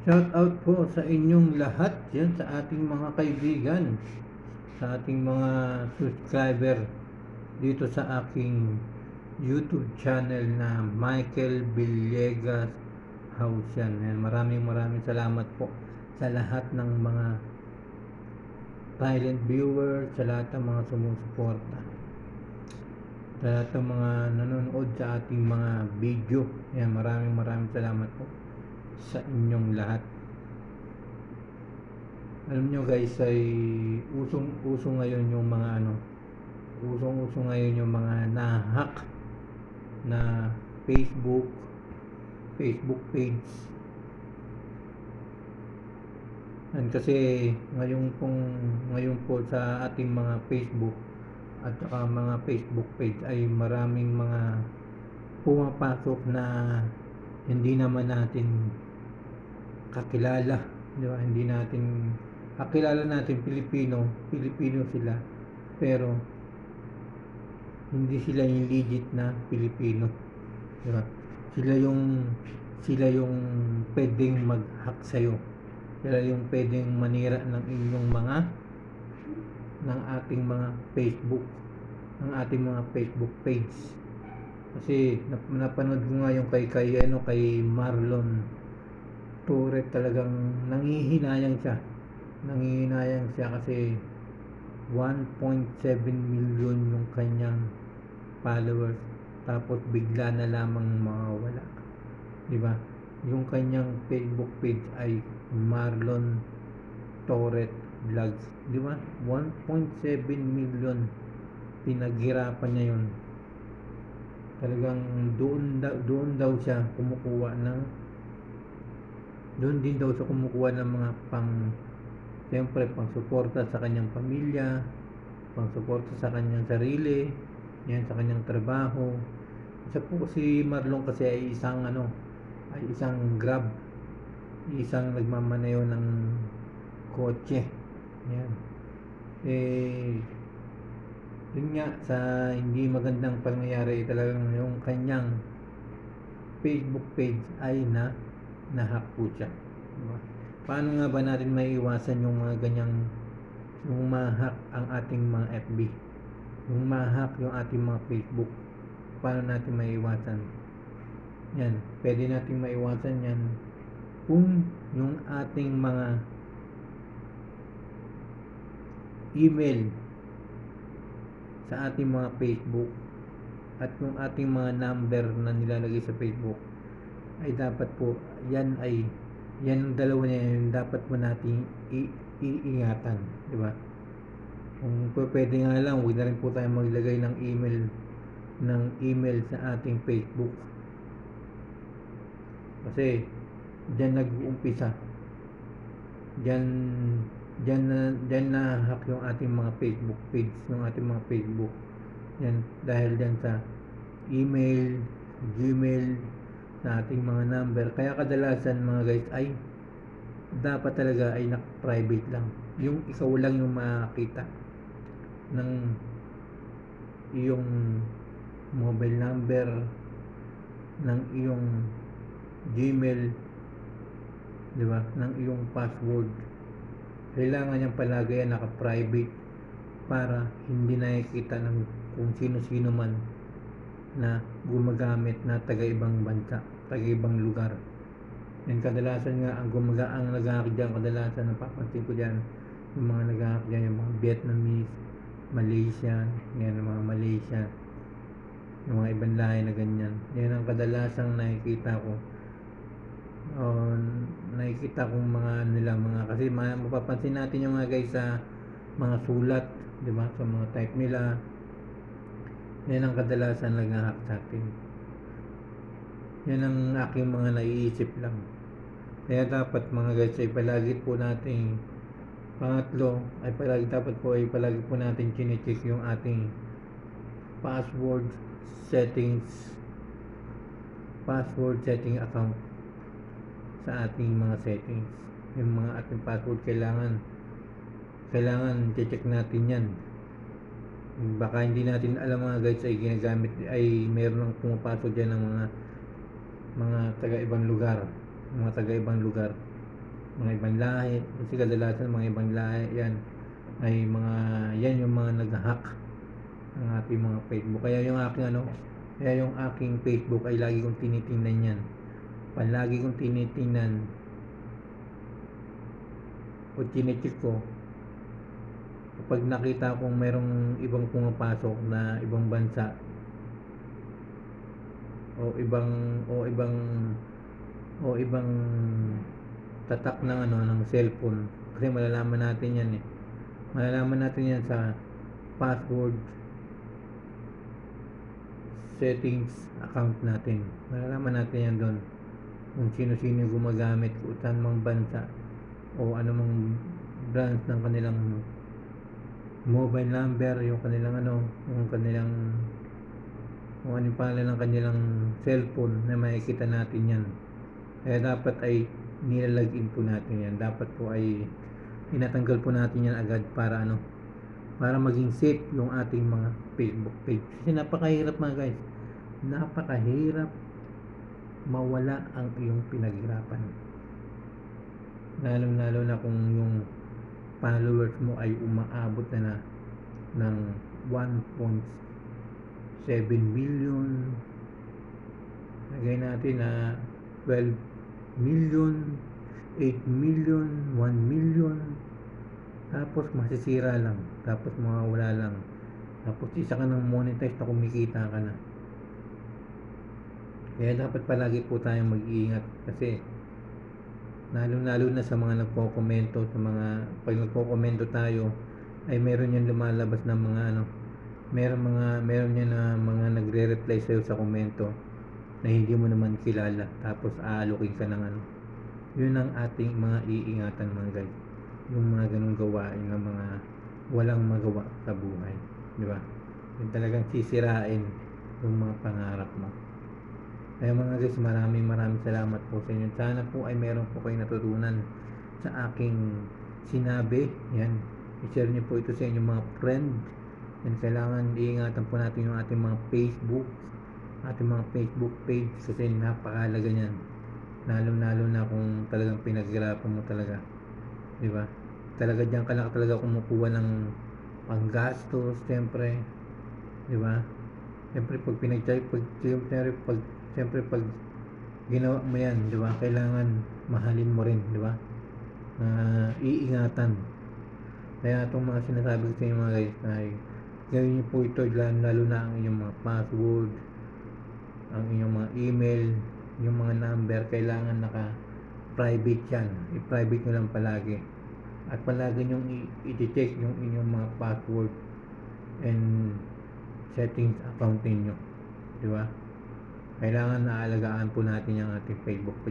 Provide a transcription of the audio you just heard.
Shout out po sa inyong lahat yan, sa ating mga kaibigan, sa ating mga subscriber dito sa aking YouTube channel na Michael Villegas House yan. Yan. Maraming salamat po sa lahat ng mga silent viewers, sa lahat ng mga sumusuporta, sa lahat ng mga nanonood sa ating mga video. Yan, maraming salamat po sa inyong lahat. Alam nyo guys, ay uso ngayon yung mga uso ngayon yung mga na-hack na Facebook page. And kasi ngayon po sa ating mga Facebook at saka mga Facebook page ay maraming mga pumapasok na hindi naman natin kakilala, di ba? Hindi natin kakilala natin Pilipino sila, pero hindi sila yung legit na Pilipino, di ba? Sila yung pwedeng mag-hack sa'yo. Sila yung pwedeng manira ng inyong ng ating mga Facebook page. Kasi napanood ko nga yung kay Marlon Torres, talagang nangihinayang siya kasi 1.7 million yung kanyang followers, tapos bigla na lamang mawawala, di ba? Yung kanyang Facebook page ay Marlon Torres Vlogs, di ba? 1.7 million, pinaghirapan niya yun. Talagang doon daw siya kumukuha ng mga siyempre pang suporta sa kanyang pamilya, pang suporta sa kanyang sarili, yan, sa kanyang trabaho. Isa po si Marlon kasi ay isang Grab, isang nagmamaneho ng kotse. Yan. Yun nga, sa hindi magandang pangyayari, talagang yung kanyang Facebook page ay na-hack po siya. Diba? Paano nga ba natin maiiwasan yung mga ganyang, yung ma-hack ang ating mga FB, yung ma-hack yung ating mga Facebook? Paano natin maiiwasan yan? Pwede natin maiwasan yan kung yung ating mga email sa ating mga Facebook at yung ating mga number na nilalagay sa Facebook ay dapat po yan ang dalawa niya, yung dapat po nating iingatan, di ba? Kung pwede nga lang, huwag na rin po tayo maglagay ng email sa ating Facebook, kasi diyan nag-uumpisa, diyan na hack yung ating mga Facebook page, yung ating mga Facebook yan, dahil diyan sa email, Gmail, sa ating mga number. Kaya kadalasan mga guys ay dapat talaga ay naka-private lang, yung ikaw lang yung makakita ng iyong mobile number, ng iyong Gmail, di ba, ng iyong password. Kailangan niyang palagi yan naka-private para hindi nakikita ng kung sino-sino man na gumagamit na taga-ibang bansa, taga-ibang lugar. And kadalasan nga ang nag-hack dyan, kadalasan napapansin ko dyan, yung mga nag-hack dyan, yung mga Vietnamese, Malaysia, yan, yung mga Malaysia, yung mga ibang lahi na ganyan. Yan ang kadalasang nakikita ko. Nakikita kong kasi mapapansin natin yung mga guys sa mga sulat, di ba, sa mga type nila. Yan ang kadalasan nag-hack sa atin. Yan ang aking mga naiisip lang. Kaya dapat mga guys ay palagi po nating dapat po natin chine-check yung ating password setting account sa ating mga settings. Yung mga ating password kailangan check natin yan. Baka hindi natin alam mga guys ay ginagamit, ay meron ng pumapasok dyan ng mga taga-ibang lugar, mga ibang lahi, kasi kadalasan mga ibang lahi yan ay yan yung mga nag-hack ng ating mga Facebook. Kaya yung aking Facebook ay lagi kong tinitingnan yan. Palagi kong tinitingnan o chinecheck ko kapag nakita kong merong ibang pumapasok na ibang bansa o ibang tatak ng cellphone, kasi malalaman natin yan sa password settings account natin. Malalaman natin yan doon kung sino-sino yung gumagamit kung saan mang bansa o anumang branch ng kanilang mobile number, yung kanilang kung ano yung pangalan ng kanilang cellphone, na makikita natin yan. Kaya dapat ay nilalagin po natin yan. Dapat po ay tinatanggal po natin yan agad para maging safe yung ating mga Facebook page. Kasi napakahirap mga guys. Napakahirap mawala ang iyong pinaghirapan. Lalo na kung yung followers mo ay umaabot na ng 1.7 million. Lagay natin na 12 million, 8 million, 1 million. Tapos masisira lang, tapos mawawala lang, tapos isa ka nang monetize na kumikita ka na. Kaya dapat palagi po tayong mag-iingat, kasi lalo na sa mga nagko-komento, pag nagko-komento tayo ay meron yan lumalabas ng meron yan na mga nagre-reply sa'yo sa komento na hindi mo naman kilala, tapos aalukin ka ng yun ang ating mga iingatan mga guys, yung mga ganung gawain ng mga walang magawa sa buhay, di ba? Yung talagang sisirain yung mga pangarap mo. Kaya mga guys, maraming salamat po sa inyo. Sana po ay meron po kayo natutunan sa aking sinabi. Yan, i-share niyo po ito sa inyong mga friend. Yan, kailangan iingatan po natin yung ating mga Facebook page, kasi napakahalaga niyan. Lalo na kung talagang pinaghirapan mo talaga, di ba? Talaga diyan ka lang talaga kumukuha ng panggastos, siyempre, di ba? Siyempre pag ginawa mo yan, di ba? Kailangan mahalin mo rin, di ba? Iingatan. Kaya itong mga sinasabi ko sa inyo mga guys, ay gawin niyo po ito, lalo na ang inyong mga password, ang inyong mga email, yung mga number, kailangan naka-private yan. I-private nyo lang palagi. At palagi nyo i-check yung inyong mga password and settings account ninyo. Di ba? Kailangan naalagaan po natin yung ating Facebook page.